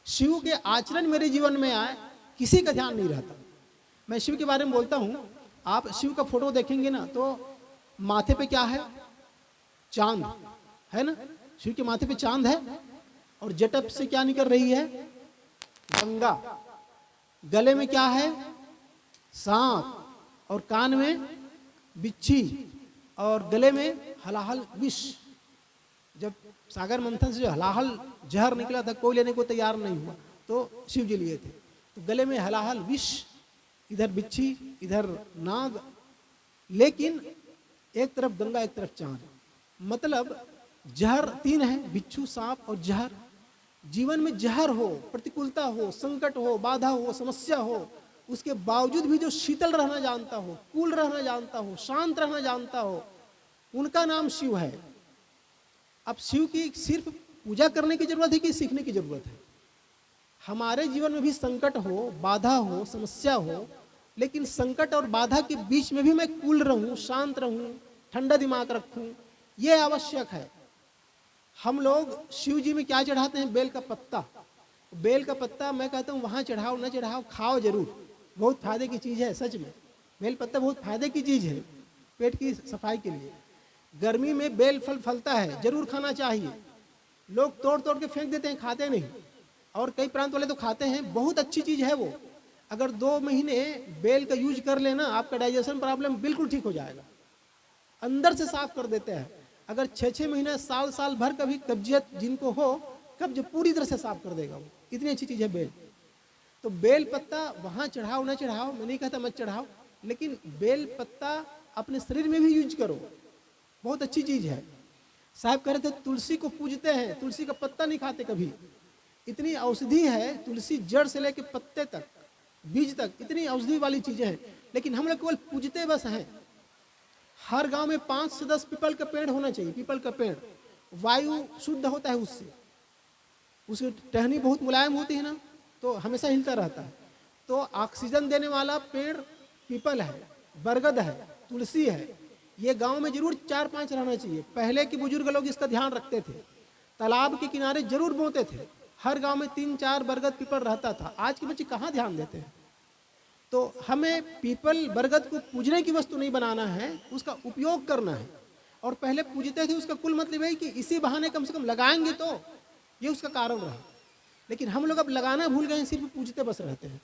शिव के आचरण मेरे जीवन में आए, किसी का ध्यान नहीं रहता। मैं शिव के बारे में बोलता हूं, आप शिव का फोटो देखेंगे ना, तो माथे पे क्या है? चांद है ना, शिव के माथे पे चांद है, और जटप से क्या निकल रही है? गंगा। गले में क्या है? सांप, और कान में बिच्छी, और गले में हलाहल विष। जब सागर मंथन से जो हलाहल जहर निकला था, कोई लेने को तैयार नहीं हुआ, तो शिव जी लिए थे। तो गले में हलाहल विष, इधर बिच्छी, इधर नाग, लेकिन एक तरफ गंगा एक तरफ चांद। मतलब जहर 3 है, बिच्छू, सांप और जहर। जीवन में जहर हो, प्रतिकूलता हो, संकट हो, बाधा हो, समस्या हो, उसके बावजूद भी जो शीतल रहना जानता हो, कूल रहना जानता हो, शांत रहना जानता हो, उनका नाम शिव है। अब शिव की सिर्फ पूजा करने की जरूरत है कि सीखने की जरूरत है? हमारे जीवन में भी संकट हो, बाधा हो, समस्या हो, लेकिन संकट और बाधा के बीच में भी मैं कूल रहूं, शांत रहूं, ठंडा दिमाग रखूं, यह आवश्यक है। हम लोग शिव जी में क्या चढ़ाते हैं? बेल का पत्ता। बेल का पत्ता मैं कहता हूँ वहाँ चढ़ाओ न चढ़ाओ, खाओ जरूर, बहुत फायदे की चीज़ है। सच में बेल पत्ता बहुत फायदे की चीज़ है, पेट की सफाई के लिए। गर्मी में बेल फल फलता है, जरूर खाना चाहिए। लोग तोड़ तोड़ के फेंक देते हैं, खाते नहीं, और कई प्रांत वाले तो खाते हैं। बहुत अच्छी चीज़ है वो। अगर 2 महीने बेल का यूज कर लेना, आपका डाइजेशन प्रॉब्लम बिल्कुल ठीक हो जाएगा, अंदर से साफ कर देते हैं। अगर 6-6 महीने, साल भर कभी कब्जियत जिनको हो, कब्ज पूरी तरह से साफ कर देगा वो। इतनी अच्छी चीज़ है बेल। तो बेल पत्ता वहाँ चढ़ाओ ना चढ़ाओ, मैं नहीं कहता मत चढ़ाओ, लेकिन बेल पत्ता अपने शरीर में भी यूज करो, बहुत अच्छी चीज़ है। साहब कह रहे थे तुलसी को पूजते हैं, तुलसी का पत्ता नहीं खाते कभी। इतनी औषधि है, तुलसी जड़ से लेके पत्ते तक, बीज तक, इतनी औषधि वाली चीज़ें हैं, लेकिन हम लोग केवल पूजते बस हैं। हर गांव में 5 से 10 पीपल का पेड़ होना चाहिए। पीपल का पेड़, वायु शुद्ध होता है उससे, उसकी टहनी बहुत मुलायम होती है ना, तो हमेशा हिलता रहता है। तो ऑक्सीजन देने वाला पेड़ पीपल है, बरगद है, तुलसी है। ये गांव में जरूर 4-5 रहना चाहिए। पहले के बुजुर्ग लोग इसका ध्यान रखते थे, तालाब के किनारे जरूर बोते थे। हर गांव में 3-4 बरगद पीपल रहता था। आज के बच्चे कहाँ ध्यान देते हैं? तो हमें पीपल बरगद को पूजने की वस्तु नहीं बनाना है, उसका उपयोग करना है। और पहले पूजते थे, उसका कुल मतलब है कि इसी बहाने कम से कम लगाएंगे, तो ये उसका कारण रहा। लेकिन हम लोग अब लगाना भूल गए हैं, सिर्फ पूजते बस रहते हैं।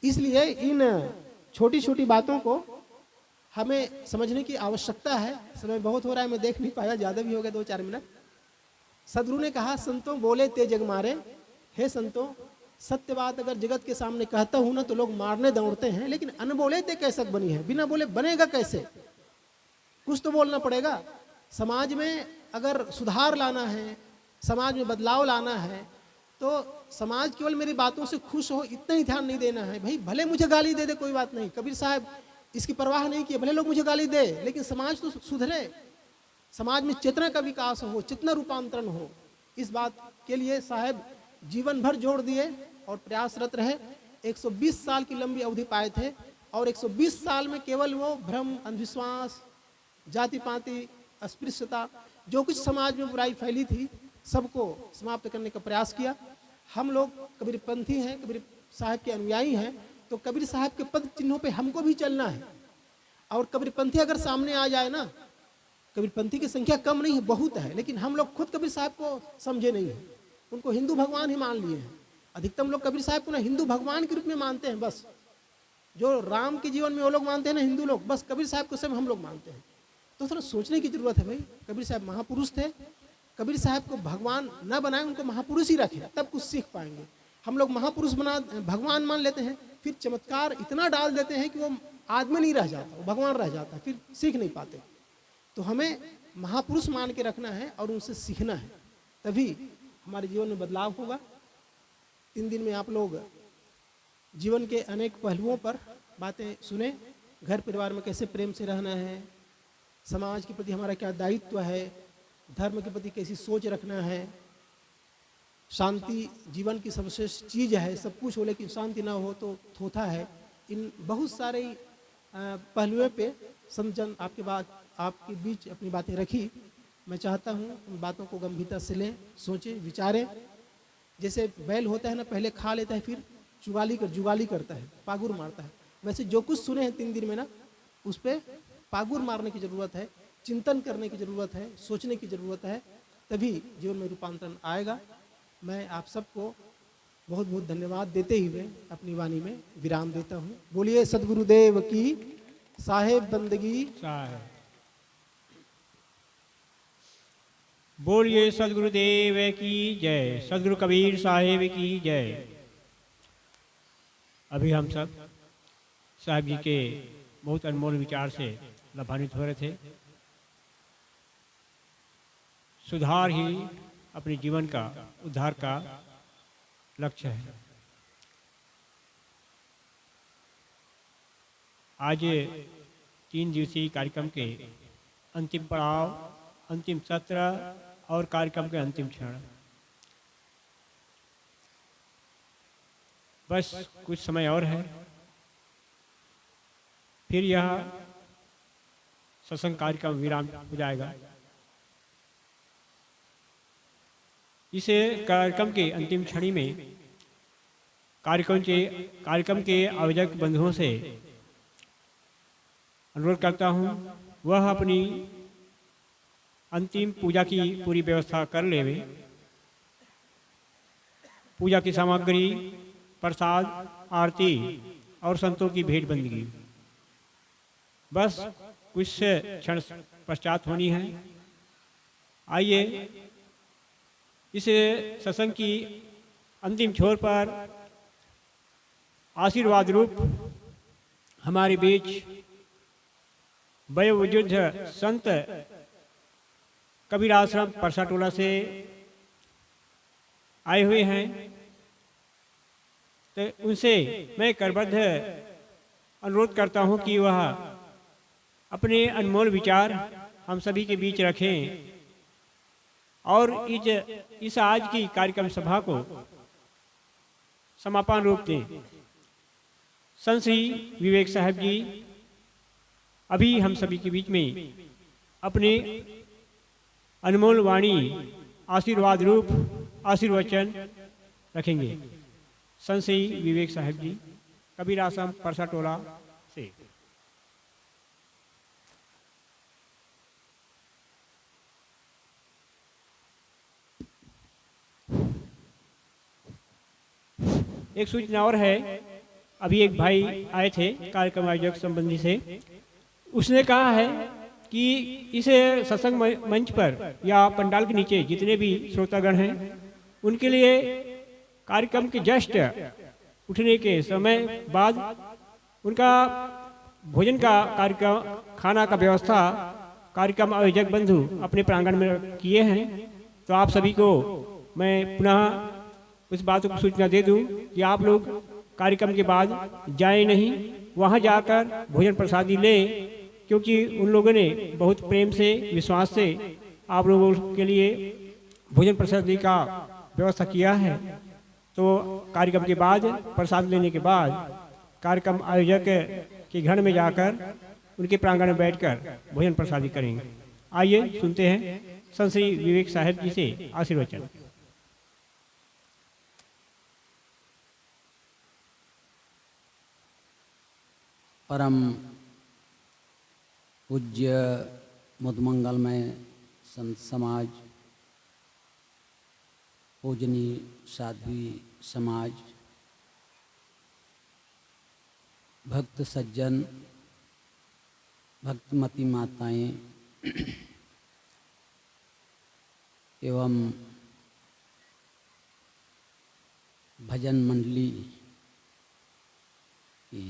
इसलिए इन छोटी छोटी बातों को हमें समझने की आवश्यकता है। समय बहुत हो रहा है, मैं देख नहीं पाया, ज़्यादा भी हो गया 2-4 मिनट। सदगुरु ने कहा, संतों बोले ते जग मारे। हे संतों, सत्य बात अगर जगत के सामने कहता हूं ना, तो लोग मारने दौड़ते हैं, लेकिन अनबोले ते कैसक बनी है। बिना बोले बनेगा कैसे? कुछ तो बोलना पड़ेगा। समाज में अगर सुधार लाना है, समाज में बदलाव लाना है, तो समाज केवल मेरी बातों से खुश हो इतना ही ध्यान नहीं देना है। भाई भले मुझे गाली दे दे, कोई बात नहीं, कबीर साहब इसकी परवाह नहीं की, भले लोग मुझे गाली दे, लेकिन समाज तो सुधरे। समाज में चेतना का विकास हो, चेतना रूपांतरण हो, इस बात के लिए साहब जीवन भर जोड़ दिए और प्रयासरत रहे। 120 साल की लंबी अवधि पाए थे और 120 साल में केवल वो भ्रम, अंधविश्वास, जाति पाति, अस्पृश्यता, जो कुछ समाज में बुराई फैली थी, सबको समाप्त करने का प्रयास किया। हम लोग कबीरपंथी हैं, कबीर साहब के अनुयायी हैं, तो कबीर साहब के पद चिन्हों पे हमको भी चलना है। और कबीरपंथी अगर सामने आ जाए ना, कबीरपंथी की संख्या कम नहीं है, बहुत है, लेकिन हम लोग खुद कबीर साहब को समझे नहीं है, उनको हिंदू भगवान ही मान लिए हैं। अधिकतम लोग कबीर साहब को ना हिंदू भगवान के रूप में मानते हैं, बस जो राम के जीवन में वो लोग मानते हैं ना हिंदू लोग, बस कबीर साहब को सब हम लोग मानते हैं। तो थोड़ा सोचने की जरूरत है भाई। कबीर साहब महापुरुष थे, कबीर साहब को भगवान न बनाए, उनको महापुरुष ही रखे, तब कुछ सीख पाएंगे। हम लोग महापुरुष बना भगवान मान लेते हैं, फिर चमत्कार इतना डाल देते हैं कि वो आदमी नहीं रह जाता, वो भगवान रह जाता है, फिर सीख नहीं पाते। तो हमें महापुरुष मान के रखना है और उनसे सीखना है, तभी हमारे जीवन में बदलाव होगा। 3 दिन में आप लोग जीवन के अनेक पहलुओं पर बातें सुने, घर परिवार में कैसे प्रेम से रहना है, समाज के प्रति हमारा क्या दायित्व है, धर्म के प्रति कैसी सोच रखना है, शांति जीवन की सर्वश्रेष्ठ चीज़ है, सब कुछ हो लेकिन शांति ना हो तो थोथा है। इन बहुत सारे पहलुओं पे संजन आपके बीच अपनी बातें रखी। मैं चाहता हूँ उन बातों को गंभीरता से लें, सोचें, विचारें। जैसे बैल होता है ना, पहले खा लेता है, फिर जुगाली करता है, पागुर मारता है, वैसे जो कुछ सुने हैं 3 दिन में ना, उस पर पागुर मारने की ज़रूरत है, चिंतन करने की ज़रूरत है, सोचने की ज़रूरत है, तभी जीवन में रूपांतरण आएगा। मैं आप सबको बहुत बहुत धन्यवाद देते हुए अपनी वाणी में विराम देता हूँ। बोलिए सदगुरुदेव की साहेब बंदगी साहेब। बोलिए सदगुरुदेव की जय, सदगुरु कबीर साहेब की जय। अभी हम सब साहब जी के बहुत अनमोल विचार से लाभान्वित हो रहे थे। सुधार ही अपने जीवन का उद्धार का लक्ष्य है। आज 3 दिवसीय कार्यक्रम के अंतिम पड़ाव, अंतिम सत्र और कार्यक्रम के अंतिम क्षण, बस कुछ समय और है, फिर यह सत्संग कार्यक्रम विराम हो जाएगा। इस कार्यक्रम के अंतिम क्षण में कार्यक्रम के आयोजक बंधुओं से अनुरोध करता हूँ, वह अपनी अंतिम पूजा की पूरी व्यवस्था कर लेवे। पूजा की सामग्री, प्रसाद, आरती और संतों की भेंट बंदगी बस कुछ क्षण पश्चात होनी है। आइए इस सत्संग की अंतिम छोर पर आशीर्वाद रूप हमारे बीच वयोवृद्ध संत कबीर आश्रम परसा टोला से आए हुए हैं, तो उनसे मैं करबद्ध अनुरोध करता हूं कि वह अपने अनमोल विचार हम सभी के बीच रखें और इस आज की कार्यक्रम सभा को समापन रूप दें। संत श्री विवेक साहब जी अभी हम सभी के बीच में अपने अनमोल वाणी आशीर्वाद रूप आशीर्वचन रखेंगे। संत श्री विवेक साहब जी कबीर आश्रम परसा टोला से। एक सूचना और है, अभी एक भाई आए थे कार्यक्रम आयोजक संबंधी से, उसने कहा है कि इस सत्संग मंच पर या पंडाल के नीचे जितने भी श्रोतागण हैं उनके लिए कार्यक्रम के जस्ट उठने के समय बाद उनका भोजन का कार्यक्रम, खाना का व्यवस्था कार्यक्रम आयोजक बंधु अपने प्रांगण में किए हैं। तो आप सभी को मैं पुनः उस बात को सूचना दे दूं कि आप लोग कार्यक्रम के बाद जाएं नहीं, वहां जाकर भोजन प्रसादी लें क्योंकि उन लोगों ने बहुत प्रेम से, विश्वास से आप लोगों के लिए भोजन प्रसाद का व्यवस्था किया है। तो कार्यक्रम के बाद, प्रसाद लेने के बाद, कार्यक्रम आयोजक के घर में जाकर उनके प्रांगण में बैठकर भोजन प्रसादी करेंगे। आइए सुनते हैं संत श्री विवेक साहेब जी से आशीर्वचन। परम पूज्य मुदमंगलमय संत समाज, पूजनीय साध्वी समाज, भक्त सज्जन, भक्तिमती माताएं एवं भजन मंडली की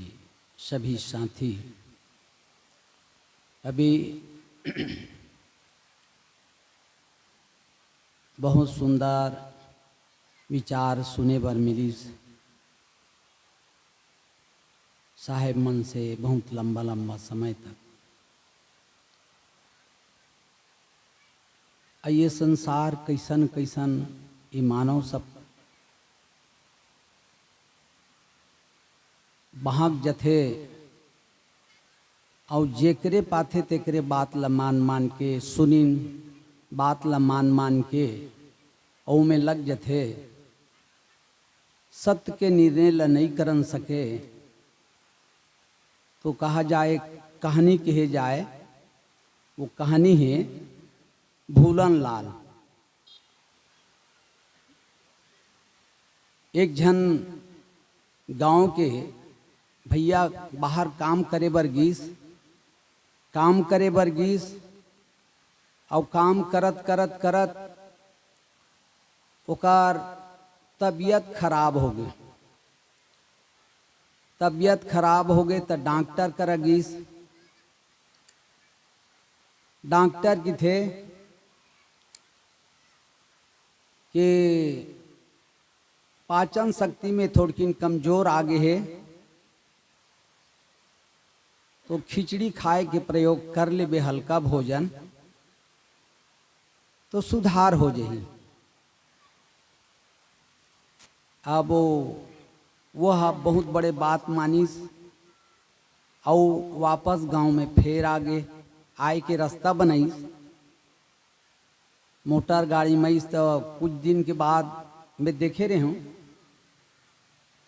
सभी साथी, अभी बहुत सुंदर विचार सुने बर मिलिस साहेब मन से बहुत लंबा लंबा समय तक। ये संसार कैसन कैसन ये मानव सब बहाक जथे और जेकरे पाथे तेकरे बात ला मान मान के सुनिन, बात ला मान मान के औ में लग जथे, सत्य के निर्णय ला नहीं करन सके तो कहा जाए, कहानी कहे जाए, वो कहानी है भूलन लाल। एक जन गांव के भैया बाहर काम करे बर गीस, काम करे बर गीस और काम करत करत करत ओकर तबीयत खराब हो गई। तबीयत खराब हो गई तो डॉक्टर कर गीस। डॉक्टर की थे कि पाचन शक्ति में थोड़ी कमजोर आगे है, तो खिचड़ी खाए के प्रयोग कर ले बे, हल्का भोजन तो सुधार हो जाही। अब वह बहुत बड़े बात मानिस और वापस गांव में फिर आगे आए के रास्ता बनाईस। मोटर गाड़ी में तो कुछ दिन के बाद मैं देखे रहे हूँ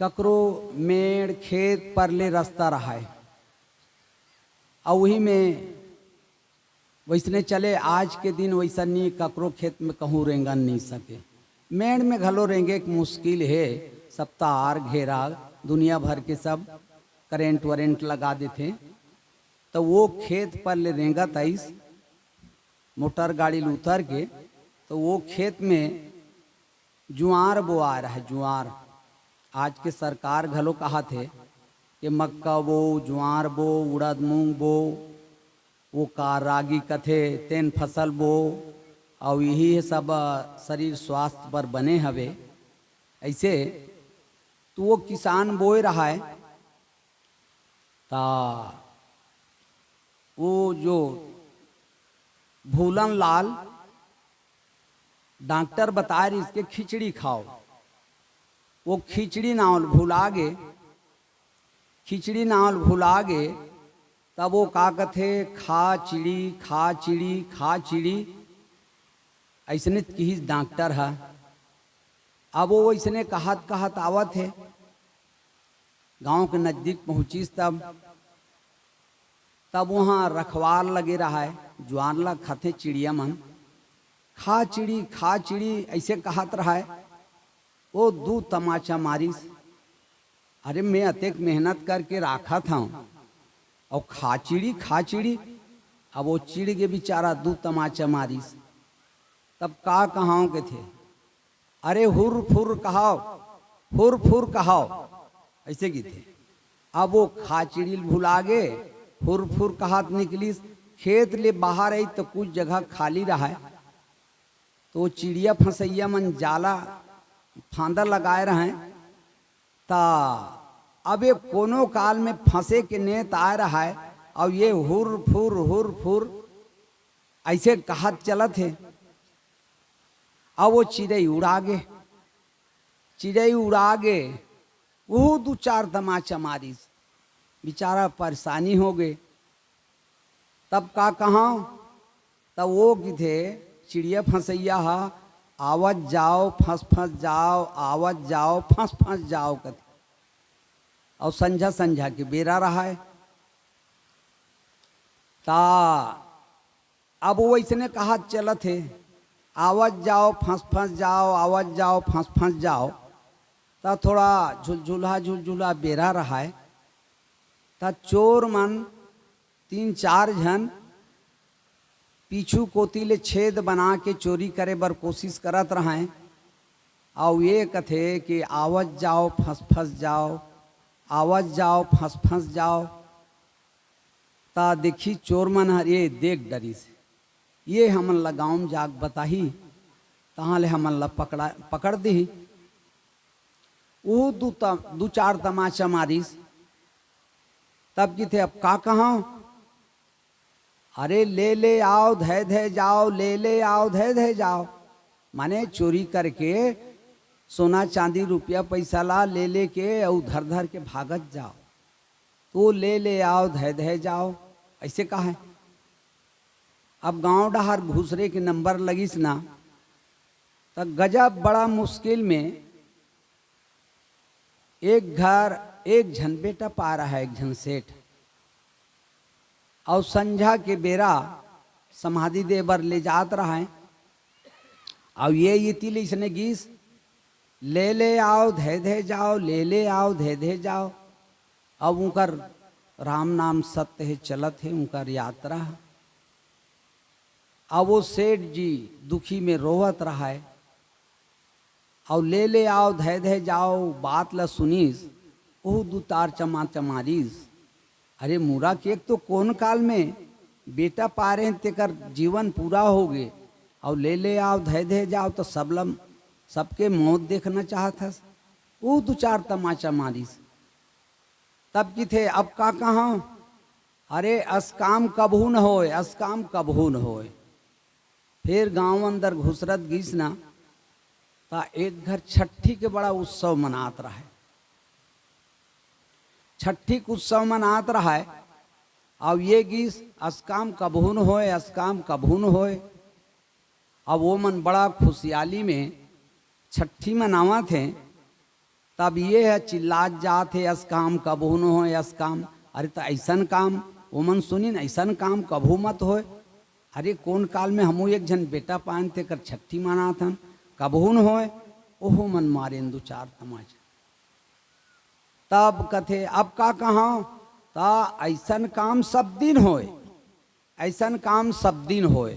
ककरो मेड़ खेत पर ले रास्ता रहा है और वही में वैसने चले। आज के दिन वैसा नहीं, ककरो खेत में कहूँ रेंगन नहीं सके, मेड़ में घलो रेंगे एक मुश्किल है। सप्ताह घेरा दुनिया भर के सब करेंट वरेंट लगा देते, तो वो खेत पर ले रेंगा ताइस मोटर गाड़ी उतर के, तो वो खेत में जुआर बोआ रहा है। जुआर आज के सरकार घलो कहा थे कि मक्का बो, ज्वार बो, उड़द मूंग बो, वो का रागी कथे तेन फसल बो, और यही है सब शरीर स्वास्थ्य पर बने हवे। ऐसे तो वो किसान बोए रहा है, ता वो जो भूलन लाल डॉक्टर बता रही इसके खिचड़ी खाओ। वो खिचड़ी नावल भुला गे, खिचड़ी नावल भुला गे, तब वो का कथे खा चिड़ी, खा चिड़ी, खा चिड़ी, ऐसने कही डॉक्टर है। अब वो ऐसने कहत कहत आवत है, गांव के नजदीक पहुंचीस तब वहाँ रखवार लगे रहा है। ज्वार ला खाते चिड़िया मन, खा चिड़ी, खा चिड़ी ऐसे कहत रहा है। वो दू तमाचा मारिस, अरे मैं अतेक मेहनत करके रखा था और खा चिड़ी, खा चिड़ी। अब वो चिड़ के बेचारा दू तमाचा मारिस। तब का कहाओ के थे, अरे हुर फुर कहाओ, हुर फुर कहाओ, ऐसे की थे। अब वो खा चिड़ी भुला गे, हुर फुर कहात निकली। खेत ले बाहर आई तो कुछ जगह खाली रहा है, तो चिड़िया फंसैया मन जाला फांदा लगाए रहे। ता अब ये कोनो काल में फंसे के नेत आ रहा है, और ये हुर फुर ऐसे कहत चलत है। अब वो चिड़ई उड़ा गे, चिड़ई उड़ा गे, वो दो चार तमाचा मारी, बेचारा परेशानी हो गए। तब का कहा, तब वो कि थे चिड़िया फंसैया हा, आवत जाओ फंस फंस जाओ, आवत जाओ फंस फंस जाओ कथे। और संझा संझा के बेरा रहा है। ता अब वो इसने कहा चलत है, आवत जाओ फंस फंस जाओ, आवत जाओ फंस फंस जाओ। ता थोड़ा झुलझुला बेरा रहा है। ता चोर मन 3-4 जन पीछू कोतीले छेद बना के चोरी करे बर कोशिश करत रहे। और ये कथे कि आवत जाओ फंस फंस जाओ, आवत जाओ फंस फंस जाओ। ता देखी चोर मन हर ये देख डरी से, ये हमन ला गाँव में जाग बताही, तहाँ ले हमन ला पकड़ दी। वो दू चार तमाचा मारिस। तब की थे अब का कहा, अरे ले ले आओ धै धै जाओ, ले ले आओ धै धै जाओ। माने चोरी करके सोना चांदी रुपया पैसा ला ले ले के और धर धर के भागत जाओ, तो ले ले आओ धै धै जाओ, ऐसे कहा है। अब गांव डहार घुसरे के नंबर लगिस ना, तब गजब बड़ा मुश्किल में एक घर एक झन बेटा पा रहा है, एक झन सेठ। और संझा के बेरा समाधि दे बर ले जात रहा है। और ये तिले इसने गीस, ले ले आओ धै धै जाओ, ले ले आओ धै धै जाओ। अब उनकर राम नाम सत्य है चलत है उनकर यात्रा। अब वो सेठ जी दुखी में रोवत रहा है। और ले ले आओ धै धै जाओ बात ला सुनीस, ओह दू तार चमा चमारीस। अरे मुरा के तो कौन काल में बेटा पा रहे तेकर जीवन पूरा हो गए, और ले आओ धै धै जाओ तो सबके मौत देखना चाहता। वो दो चार तमाचा मारिस। तब की थे अब का कहा, अरे असकाम कबहू न होए, असकाम कबहू न होए। फिर गांव अंदर घुसरत गीस ना, ता एक घर छठी के बड़ा उत्सव मनात रहा है। छठी के उत्सव मनात रहा है। और ये गीस असकाम कबहू न होए, असकाम कबहू न होए। अब वो मन बड़ा खुशहाली में छठी मनावा थे। तब ये है चिल्लात जात है, असकाम कबहू न होए, असकाम। अरे तो ऐसन काम वो मन सुनी न, ऐसन काम कबहू मत होए। अरे कौन काल में हमू एक जन बेटा पान थे कर छठी मना थन, कबहू न होए। ओहो मन मारे दो चार तमाचा। तब कथे अब का कहा, ता ऐसन काम सब दिन होए, ऐसन काम सब दिन होए।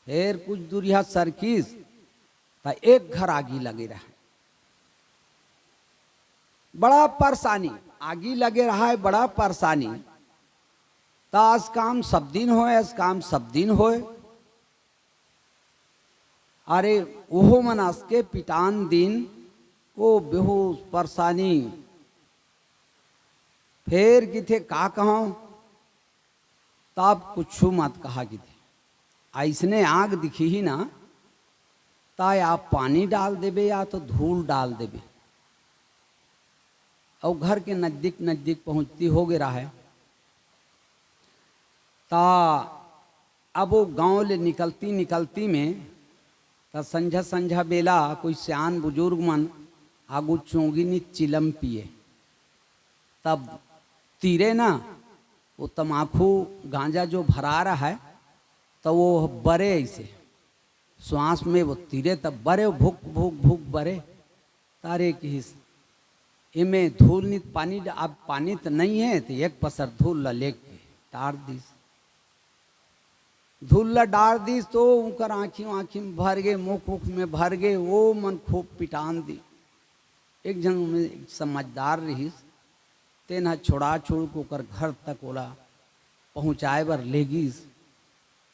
फिर कुछ दूरिया सरकीस, ता एक घर आगी लगे रहा, बड़ा परेशानी, आगी लगे रहा है, बड़ा परेशानी। तास काम सब दिन होए, अस काम सब दिन होए। अरे ओहो मनास के पिटान दिन को बेहोश परेशानी। फिर किथे का कहो, तब कुछ मत कहा कि ऐसने आग दिखी ही ना, ता आप पानी डाल देबे या तो धूल डाल देबे। और घर के नजदीक नजदीक पहुंचती हो गया है। ता अब वो गांव ले निकलती निकलती में, ता संझा संझा बेला कोई सियान बुजुर्ग मन आगू चोंगी नी चिलम पिए। तब तीरे ना वो तमाकू गांजा जो भरा रहा है, तो वो बरे ऐसे श्वास में वो तीरे, तब बरे भूख भूख भूख बरे। तारे की इमे धूल नी पानी, अब पानी तो नहीं है तो एक पसर धूल ला लेके डार दीस, धूल ला डार दीस। तो उनकर आँखी आँखी में भर गए, मुख मुख में भर गए। वो मन खूब पिटान दी। एक जन में समझदार रहीस, तेना छोड़ा छोड़ को कर घर तक ओला पहुँचाए बर लेगीस।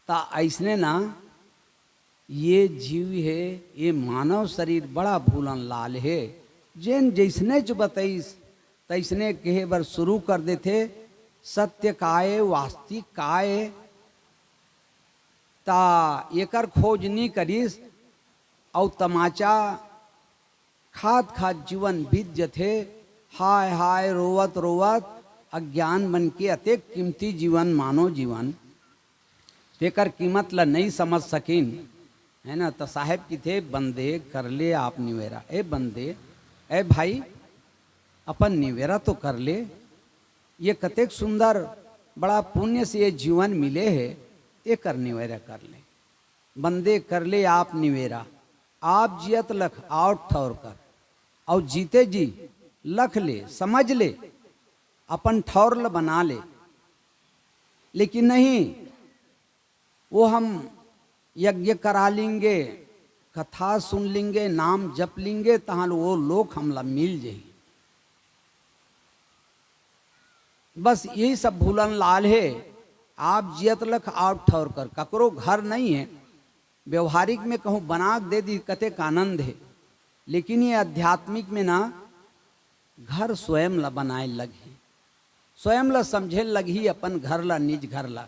ता ऐसने ना ये जीव है, ये मानव शरीर बड़ा भूलन लाल है। जैन जैसने जो बताइस तैसने कहे बर शुरू कर देते। सत्य काय वास्तविक काय ता एकर खोज नहीं करीस और तमाचा खात खात जीवन बीत जथे हाय हाय रोवत रोवत अज्ञान बन के अतेक कीमती जीवन मानो जीवन तेकर कीमत ला नहीं समझ सकिन है ना। तो साहेब की थे बंदे कर ले आप निवेरा, ए बंदे ए भाई अपन निवेरा तो कर ले, ये कतेक सुंदर बड़ा पुण्य से ये जीवन मिले है, ये कर निवेरा कर ले। बंदे कर ले आप निवेरा, आप जियत लख आउट ठौर कर, और जीते जी लख ले समझ ले अपन ठौर ल बना ले। लेकिन नहीं, वो हम यज्ञ करा लेंगे, कथा सुन लेंगे, नाम जप लेंगे, तहां वो लोग हमला मिल जाए। बस यही सब भूलन लाल है। आप जियत लख आउट ठौर कर, ककरो घर नहीं है, व्यवहारिक में कहूँ बना दे दी कतेक आनंद है, लेकिन ये आध्यात्मिक में ना घर स्वयं ला बनाए लगे, स्वयं ला समझे लगी अपन घर ला निज घर ला।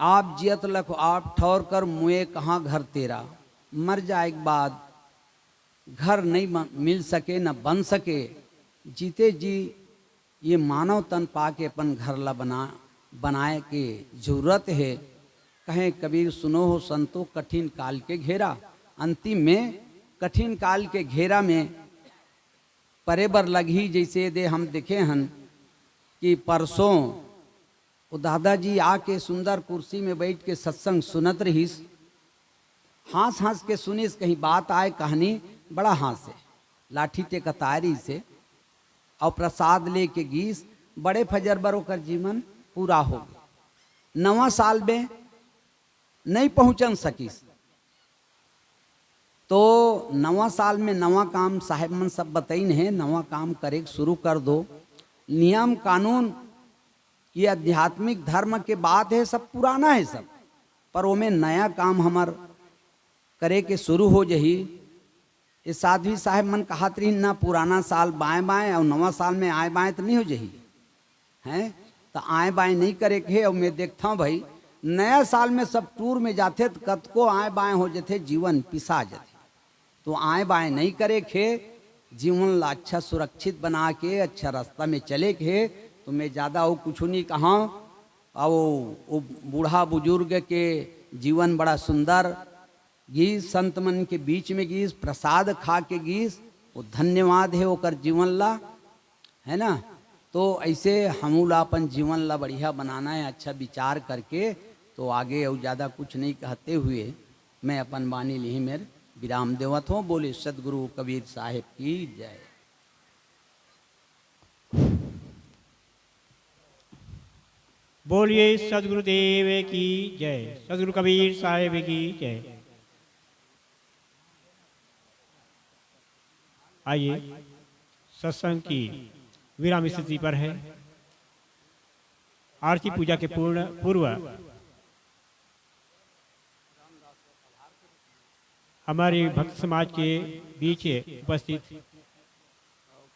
आप जियत लख आप ठौर कर मुए कहाँ घर तेरा, मर जाए के बाद घर नहीं मिल सके न बन सके, जीते जी ये मानव तन पाके अपन घर ला बनाए के जरूरत है। कहें कबीर सुनो हो संतो कठिन काल के घेरा, अंतिम में कठिन काल के घेरा में परेबर लगी। जैसे दे हम देखे हन कि परसों वो दादाजी आके सुंदर कुर्सी में बैठ के सत्संग सुनत रहीस, हंस हंस के सुनीस, कहीं बात आए कहानी बड़ा हंस है, लाठी ते कतारी से और प्रसाद ले के गीस, बड़े फजर बर ओकर जीवन पूरा हो गया। नवा साल में नहीं पहुंचन सकीस, तो नवा साल में नवा काम साहेब मन सब बताइन है, नवा काम करे शुरू कर दो। नियम कानून ये आध्यात्मिक धर्म के बात है, सब पुराना है सब, पर वो में नया काम हमार करे के शुरू हो जही। ये साध्वी साहेब मन कहत रही ना पुराना साल बाएं बाएं और नवा साल में आए बाएं तो नहीं हो जही हैं, तो आए बाएं नहीं करे के। और मैं देखता हूँ भाई नया साल में सब टूर में जाते तो कतको आए बाएं हो जाते, जीवन पिसा जाते, तो आए बाएं नहीं करे खे, जीवन ला अच्छा सुरक्षित बना के अच्छा रास्ता में चले के। तो मैं ज़्यादा वो कुछ नहीं कहा, और वो बूढ़ा बुजुर्ग के जीवन बड़ा सुंदर गीस, संत मन के बीच में गीस, प्रसाद खा के गीस, वो धन्यवाद है ओकर जीवन ला, है ना। तो ऐसे हमूला अपन जीवन ला बढ़िया बनाना है, अच्छा विचार करके। तो आगे और ज़्यादा कुछ नहीं कहते हुए मैं अपन वाणी ली मेरे विराम देवत हूँ। बोले सदगुरु कबीर साहेब की जय। बोलिए सदगुरुदेव की जय, सदगुरु कबीर साहेब की जय। आइए सत्संग की विराम स्थिति पर है। आरती पूजा के पूर्व हमारे भक्त समाज के बीच उपस्थित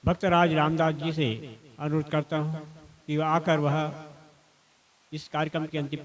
भक्तराज रामदास जी से अनुरोध करता हूं कि आकर वह इस कार्यक्रम के अंतिम